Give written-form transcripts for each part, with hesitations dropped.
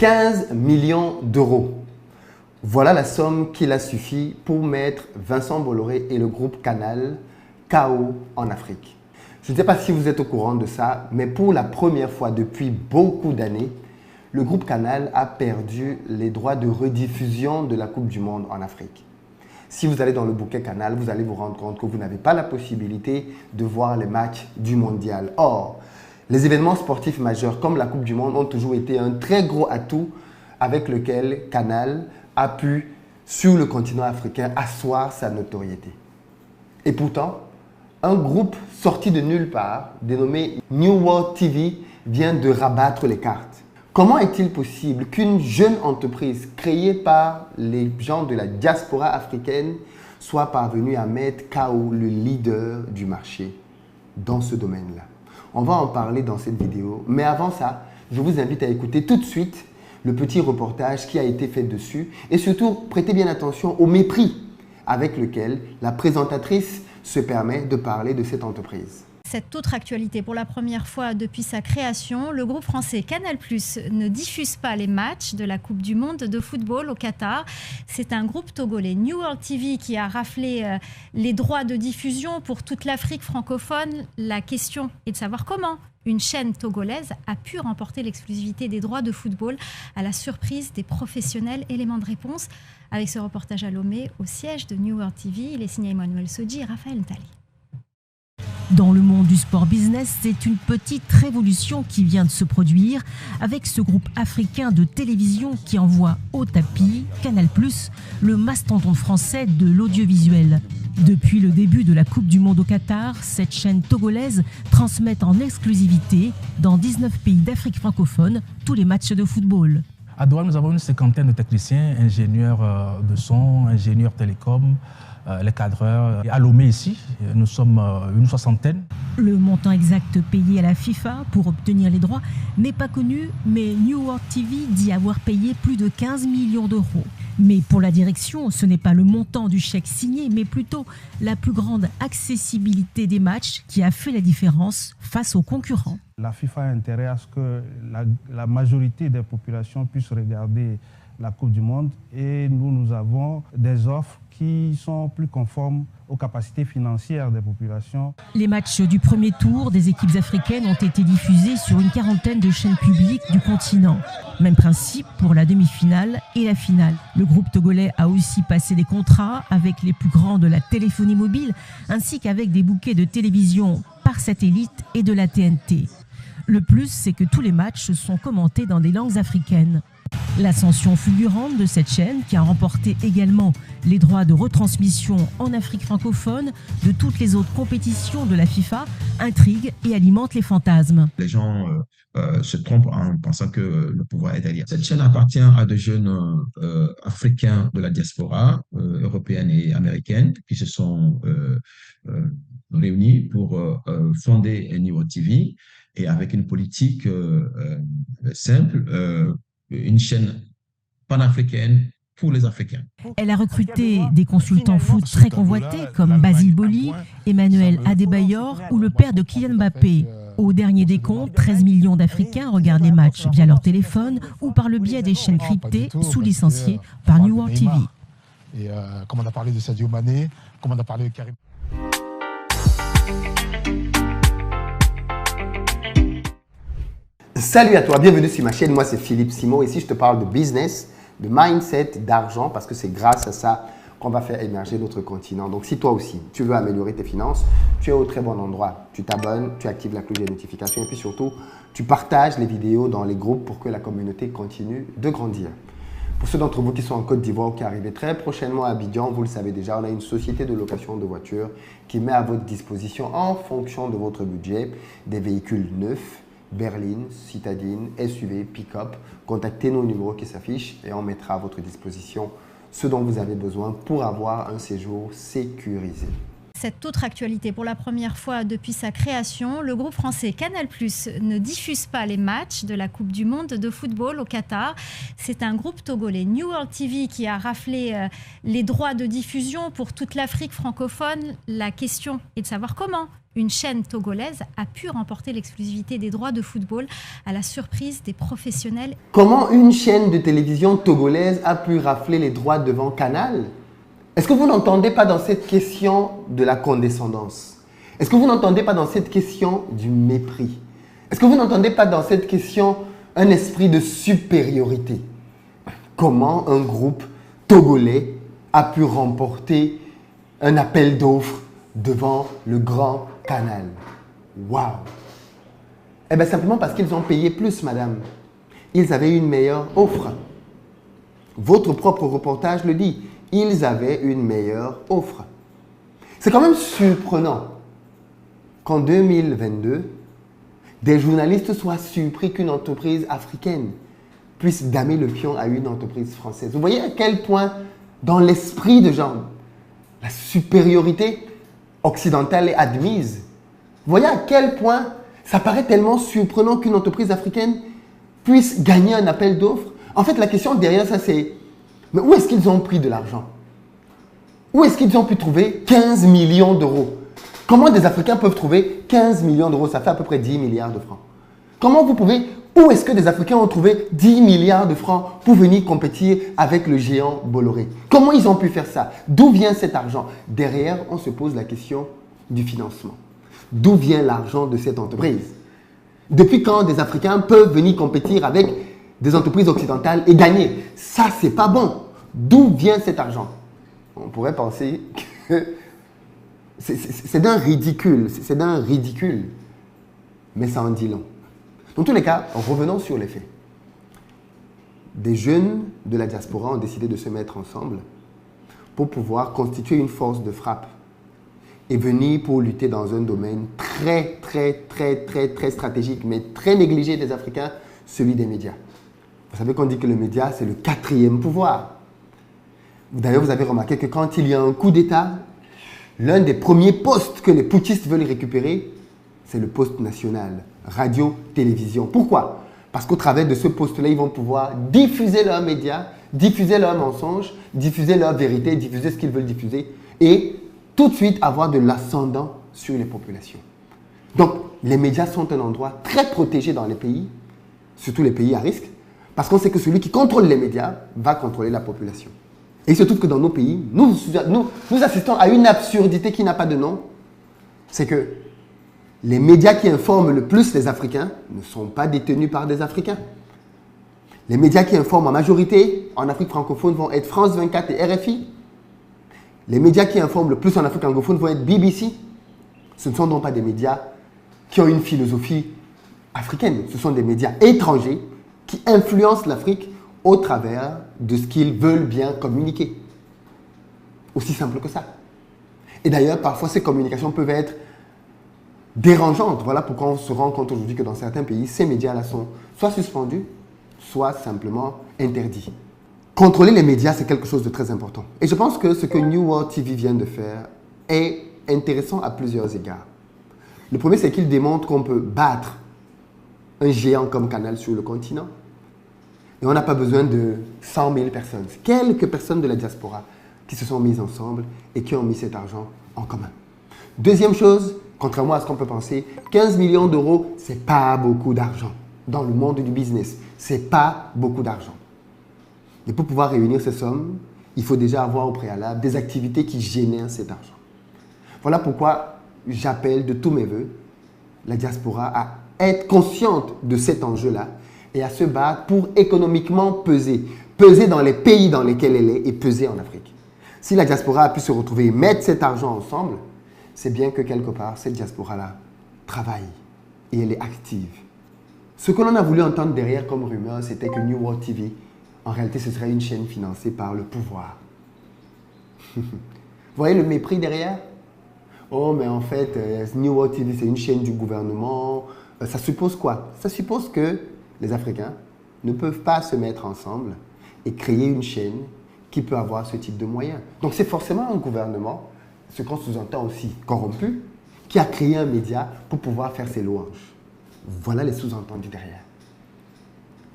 15 millions d'euros. Voilà la somme qu'il a suffi pour mettre Vincent Bolloré et le groupe Canal KO en Afrique. Je ne sais pas si vous êtes au courant de ça, mais pour la première fois depuis beaucoup d'années, le groupe Canal a perdu les droits de rediffusion de la Coupe du Monde en Afrique. Si vous allez dans le bouquet Canal, vous allez vous rendre compte que vous n'avez pas la possibilité de voir les matchs du mondial. Or, les événements sportifs majeurs comme la Coupe du Monde ont toujours été un très gros atout avec lequel Canal a pu, sur le continent africain, asseoir sa notoriété. Et pourtant, un groupe sorti de nulle part, dénommé New World TV, vient de rabattre les cartes. Comment est-il possible qu'une jeune entreprise créée par les gens de la diaspora africaine soit parvenue à mettre KO le leader du marché dans ce domaine-là? On va en parler dans cette vidéo, mais avant ça, je vous invite à écouter tout de suite le petit reportage qui a été fait dessus et surtout, prêtez bien attention au mépris avec lequel la présentatrice se permet de parler de cette entreprise. Cette autre actualité, pour la première fois depuis sa création, le groupe français Canal+ ne diffuse pas les matchs de la Coupe du Monde de football au Qatar. C'est un groupe togolais, New World TV, qui a raflé les droits de diffusion pour toute l'Afrique francophone. La question est de savoir comment une chaîne togolaise a pu remporter l'exclusivité des droits de football à la surprise des professionnels. Élément de réponse avec ce reportage à Lomé au siège de New World TV. Il est signé Emmanuel Sodji et Raphaël Ntali. Dans le monde du sport business, c'est une petite révolution qui vient de se produire avec ce groupe africain de télévision qui envoie au tapis Canal+, le mastodonte français de l'audiovisuel. Depuis le début de la Coupe du Monde au Qatar, cette chaîne togolaise transmet en exclusivité dans 19 pays d'Afrique francophone tous les matchs de football. À Douala, nous avons une cinquantaine de techniciens, ingénieurs de son, ingénieurs télécom, les cadreurs. À Lomé ici, nous sommes une soixantaine. Le montant exact payé à la FIFA pour obtenir les droits n'est pas connu, mais New World TV dit avoir payé plus de 15 millions d'euros. Mais pour la direction, ce n'est pas le montant du chèque signé, mais plutôt la plus grande accessibilité des matchs qui a fait la différence face aux concurrents. La FIFA a intérêt à ce que la majorité des populations puissent regarder la Coupe du Monde et nous avons des offres qui sont plus conformes aux capacités financières des populations. Les matchs du premier tour des équipes africaines ont été diffusés sur une quarantaine de chaînes publiques du continent. Même principe pour la demi-finale et la finale. Le groupe togolais a aussi passé des contrats avec les plus grands de la téléphonie mobile ainsi qu'avec des bouquets de télévision par satellite et de la TNT. Le plus, c'est que tous les matchs sont commentés dans des langues africaines. L'ascension fulgurante de cette chaîne, qui a remporté également les droits de retransmission en Afrique francophone de toutes les autres compétitions de la FIFA, intrigue et alimente les fantasmes. Les gens se trompent en pensant que le pouvoir est ailleurs. Cette chaîne appartient à de jeunes africains de la diaspora européenne et américaine qui se sont réunis pour fonder New World TV et avec une politique simple, une chaîne panafricaine pour les Africains. Elle a recruté des consultants foot très convoités comme Basile Boli, Emmanuel Adebayor ou le père de Kylian Mbappé. Au dernier décompte, 13 millions d'Africains regardent les matchs via leur téléphone ou par le biais des chaînes cryptées sous-licenciées par New World TV. Et comme on a parlé de Sadio Mané, comme on a parlé de Karim. Salut à toi, bienvenue sur ma chaîne, moi c'est Philippe Simon. Ici je te parle de business, de mindset, d'argent parce que c'est grâce à ça qu'on va faire émerger notre continent. Donc si toi aussi tu veux améliorer tes finances, tu es au très bon endroit. Tu t'abonnes, tu actives la cloche des notifications et puis surtout tu partages les vidéos dans les groupes pour que la communauté continue de grandir. Pour ceux d'entre vous qui sont en Côte d'Ivoire ou qui arrivent très prochainement à Abidjan, vous le savez déjà, on a une société de location de voitures qui met à votre disposition en fonction de votre budget des véhicules neufs, berline, citadine, SUV, pick-up. Contactez nos numéros qui s'affichent et on mettra à votre disposition ce dont vous avez besoin pour avoir un séjour sécurisé. cette autre actualité. Pour la première fois depuis sa création, le groupe français Canal+ ne diffuse pas les matchs de la Coupe du Monde de football au Qatar. C'est un groupe togolais, New World TV, qui a raflé les droits de diffusion pour toute l'Afrique francophone. La question est de savoir comment une chaîne togolaise a pu remporter l'exclusivité des droits de football à la surprise des professionnels. Comment une chaîne de télévision togolaise a pu rafler les droits devant Canal? Est-ce que vous n'entendez pas dans cette question de la condescendance? Est-ce que vous n'entendez pas dans cette question du mépris? Est-ce que vous n'entendez pas dans cette question un esprit de supériorité? Comment un groupe togolais a pu remporter un appel d'offres devant le grand Canal? Waouh! Eh bien, simplement parce qu'ils ont payé plus, madame. Ils avaient une meilleure offre. Votre propre reportage le dit. Ils avaient une meilleure offre. C'est quand même surprenant qu'en 2022, des journalistes soient surpris qu'une entreprise africaine puisse damer le pion à une entreprise française. Vous voyez à quel point, dans l'esprit de gens, la supériorité occidentale est admise. Vous voyez à quel point ça paraît tellement surprenant qu'une entreprise africaine puisse gagner un appel d'offres. En fait, la question derrière ça, c'est mais où est-ce qu'ils ont pris de l'argent? Où est-ce qu'ils ont pu trouver 15 millions d'euros? Comment des Africains peuvent trouver 15 millions d'euros? Ça fait à peu près 10 milliards de francs. Où est-ce que des Africains ont trouvé 10 milliards de francs pour venir compétir avec le géant Bolloré? Comment ils ont pu faire ça? D'où vient cet argent? Derrière, on se pose la question du financement. D'où vient l'argent de cette entreprise? Depuis quand des Africains peuvent venir compétir avec des entreprises occidentales et gagner? Ça, c'est pas bon. D'où vient cet argent? On pourrait penser que c'est d'un ridicule. C'est d'un ridicule. Mais ça en dit long. Dans tous les cas, revenons sur les faits. Des jeunes de la diaspora ont décidé de se mettre ensemble pour pouvoir constituer une force de frappe et venir pour lutter dans un domaine très stratégique, mais très négligé des Africains, celui des médias. Vous savez qu'on dit que le média, c'est le 4e pouvoir. D'ailleurs, vous avez remarqué que quand il y a un coup d'État, l'un des premiers postes que les putschistes veulent récupérer, c'est le poste national, radio, télévision. Pourquoi? Parce qu'au travers de ce poste-là, ils vont pouvoir diffuser leurs médias, diffuser leurs mensonges, diffuser leurs vérités, diffuser ce qu'ils veulent diffuser et tout de suite avoir de l'ascendant sur les populations. Donc, les médias sont un endroit très protégé dans les pays, surtout les pays à risque, parce qu'on sait que celui qui contrôle les médias va contrôler la population. Et il se trouve que dans nos pays, nous assistons à une absurdité qui n'a pas de nom. C'est que les médias qui informent le plus les Africains ne sont pas détenus par des Africains. Les médias qui informent en majorité en Afrique francophone vont être France 24 et RFI. Les médias qui informent le plus en Afrique anglophone vont être BBC. Ce ne sont donc pas des médias qui ont une philosophie africaine. Ce sont des médias étrangers qui influencent l'Afrique au travers de ce qu'ils veulent bien communiquer. Aussi simple que ça. Et d'ailleurs, parfois, ces communications peuvent être dérangeantes. Voilà pourquoi on se rend compte aujourd'hui que dans certains pays, ces médias-là sont soit suspendus, soit simplement interdits. Contrôler les médias, c'est quelque chose de très important. Et je pense que ce que New World TV vient de faire est intéressant à plusieurs égards. Le premier, c'est qu'il démontre qu'on peut battre un géant comme Canal sur le continent. Et on n'a pas besoin de 100 000 personnes. C'est quelques personnes de la diaspora qui se sont mises ensemble et qui ont mis cet argent en commun. Deuxième chose, contrairement à ce qu'on peut penser, 15 millions d'euros, ce n'est pas beaucoup d'argent. Dans le monde du business, ce n'est pas beaucoup d'argent. Et pour pouvoir réunir ces sommes, il faut déjà avoir au préalable des activités qui génèrent cet argent. Voilà pourquoi j'appelle de tous mes voeux la diaspora à être consciente de cet enjeu-là et à se battre pour économiquement peser. Peser dans les pays dans lesquels elle est et peser en Afrique. Si la diaspora a pu se retrouver et mettre cet argent ensemble, c'est bien que quelque part, cette diaspora-là travaille et elle est active. Ce que l'on a voulu entendre derrière comme rumeur, c'était que New World TV, en réalité, ce serait une chaîne financée par le pouvoir. Vous voyez le mépris derrière? Oh, mais en fait, New World TV, c'est une chaîne du gouvernement. Ça suppose quoi? Ça suppose que les Africains ne peuvent pas se mettre ensemble et créer une chaîne qui peut avoir ce type de moyens. Donc, c'est forcément un gouvernement ce qu'on sous-entend aussi, corrompu, qui a créé un média pour pouvoir faire ses louanges. Voilà les sous-entendus derrière.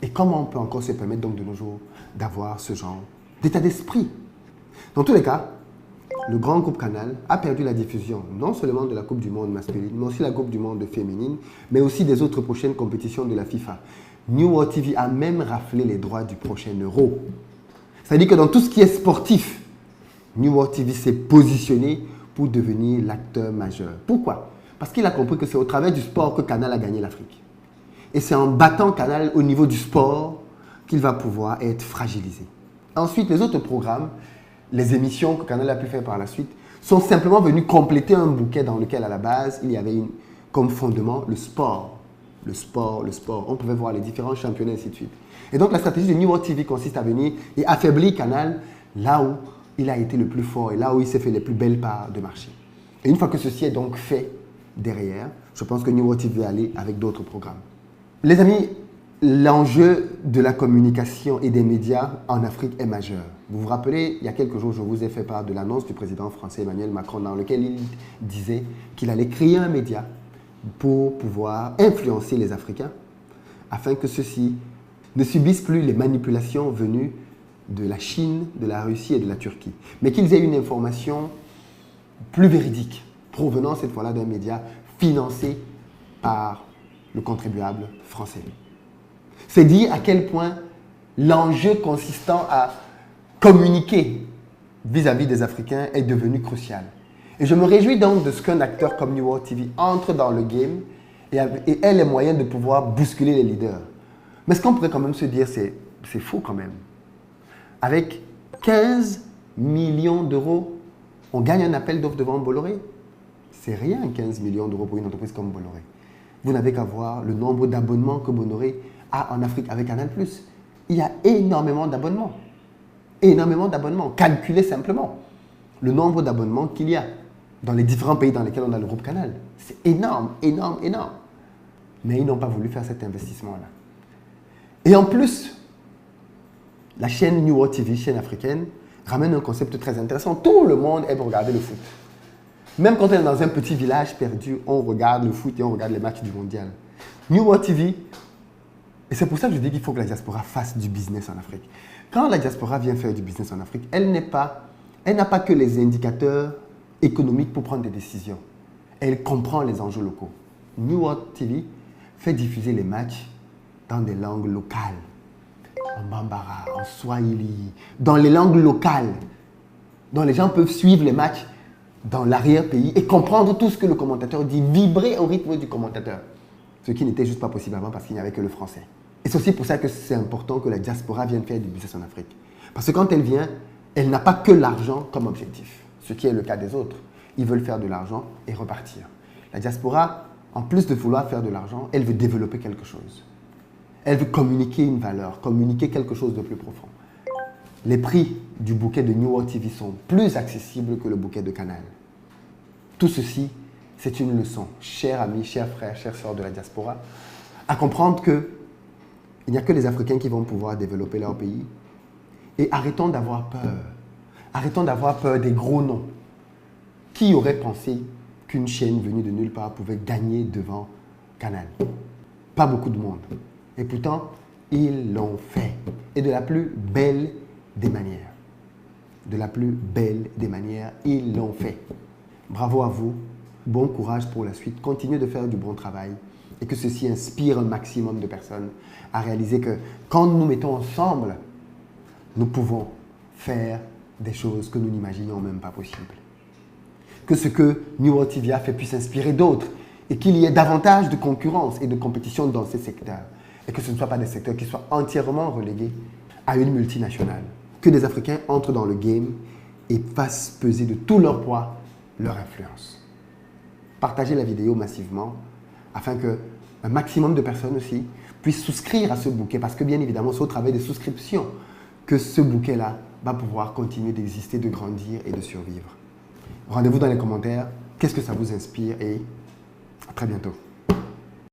Et comment on peut encore se permettre donc de nos jours d'avoir ce genre d'état d'esprit? Dans tous les cas, le grand groupe Canal a perdu la diffusion, non seulement de la Coupe du Monde masculine, mais aussi la Coupe du Monde féminine, mais aussi des autres prochaines compétitions de la FIFA. New World TV a même raflé les droits du prochain Euro. C'est-à-dire que dans tout ce qui est sportif, New World TV s'est positionné pour devenir l'acteur majeur. Pourquoi? Parce qu'il a compris que c'est au travers du sport que Canal a gagné l'Afrique. Et c'est en battant Canal au niveau du sport qu'il va pouvoir être fragilisé. Ensuite, les autres programmes, les émissions que Canal a pu faire par la suite, sont simplement venus compléter un bouquet dans lequel, à la base, il y avait comme fondement le sport. Le sport, le sport. On pouvait voir les différents championnats, et ainsi de suite. Et donc, la stratégie de New World TV consiste à venir et affaiblir Canal là où il a été le plus fort et là où il s'est fait les plus belles parts de marché. Et une fois que ceci est donc fait derrière, je pense que New World TV va aller avec d'autres programmes. Les amis, l'enjeu de la communication et des médias en Afrique est majeur. Vous vous rappelez, il y a quelques jours, je vous ai fait part de l'annonce du président français Emmanuel Macron dans lequel il disait qu'il allait créer un média pour pouvoir influencer les Africains afin que ceux-ci ne subissent plus les manipulations venues de la Chine, de la Russie et de la Turquie, mais qu'ils aient une information plus véridique, provenant cette fois-là d'un média financé par le contribuable français. C'est dire à quel point l'enjeu consistant à communiquer vis-à-vis des Africains est devenu crucial. Et je me réjouis donc de ce qu'un acteur comme New World TV entre dans le game et ait les moyens de pouvoir bousculer les leaders. Mais ce qu'on pourrait quand même se dire, c'est fou quand même. Avec 15 millions d'euros, on gagne un appel d'offres devant Bolloré. C'est rien, 15 millions d'euros pour une entreprise comme Bolloré. Vous n'avez qu'à voir le nombre d'abonnements que Bolloré a en Afrique avec Canal+. Il y a énormément d'abonnements. Énormément d'abonnements. Calculez simplement le nombre d'abonnements qu'il y a dans les différents pays dans lesquels on a le groupe Canal. C'est énorme, énorme, énorme. Mais ils n'ont pas voulu faire cet investissement-là. Et en plus, la chaîne New World TV, chaîne africaine, ramène un concept très intéressant. Tout le monde aime regarder le foot. Même quand on est dans un petit village perdu, on regarde le foot et on regarde les matchs du mondial. New World TV, et c'est pour ça que je dis qu'il faut que la diaspora fasse du business en Afrique. Quand la diaspora vient faire du business en Afrique, elle n'a pas que les indicateurs économiques pour prendre des décisions. Elle comprend les enjeux locaux. New World TV fait diffuser les matchs dans des langues locales. En Bambara, en Swahili, dans les langues locales, dont les gens peuvent suivre les matchs dans l'arrière-pays et comprendre tout ce que le commentateur dit, vibrer au rythme du commentateur. Ce qui n'était juste pas possible avant parce qu'il n'y avait que le français. Et c'est aussi pour ça que c'est important que la diaspora vienne faire du business en Afrique. Parce que quand elle vient, elle n'a pas que l'argent comme objectif, ce qui est le cas des autres. Ils veulent faire de l'argent et repartir. La diaspora, en plus de vouloir faire de l'argent, elle veut développer quelque chose. Elle veut communiquer une valeur, communiquer quelque chose de plus profond. Les prix du bouquet de New World TV sont plus accessibles que le bouquet de Canal. Tout ceci, c'est une leçon, chers amis, chers frères, chères sœurs de la diaspora, à comprendre qu'il n'y a que les Africains qui vont pouvoir développer leur pays. Et arrêtons d'avoir peur. Arrêtons d'avoir peur des gros noms. Qui aurait pensé qu'une chaîne venue de nulle part pouvait gagner devant Canal? Pas beaucoup de monde. Et pourtant, ils l'ont fait. Et de la plus belle des manières. De la plus belle des manières, ils l'ont fait. Bravo à vous. Bon courage pour la suite. Continuez de faire du bon travail. Et que ceci inspire un maximum de personnes à réaliser que quand nous nous mettons ensemble, nous pouvons faire des choses que nous n'imaginions même pas possibles. Que ce que New World TV a fait puisse inspirer d'autres et qu'il y ait davantage de concurrence et de compétition dans ces secteurs. Et que ce ne soient pas des secteurs qui soient entièrement relégués à une multinationale. Que des Africains entrent dans le game et fassent peser de tout leur poids leur influence. Partagez la vidéo massivement afin qu'un maximum de personnes aussi puissent souscrire à ce bouquet parce que bien évidemment, c'est au travers des souscriptions que ce bouquet-là va pouvoir continuer d'exister, de grandir et de survivre. Rendez-vous dans les commentaires. Qu'est-ce que ça vous inspire et à très bientôt.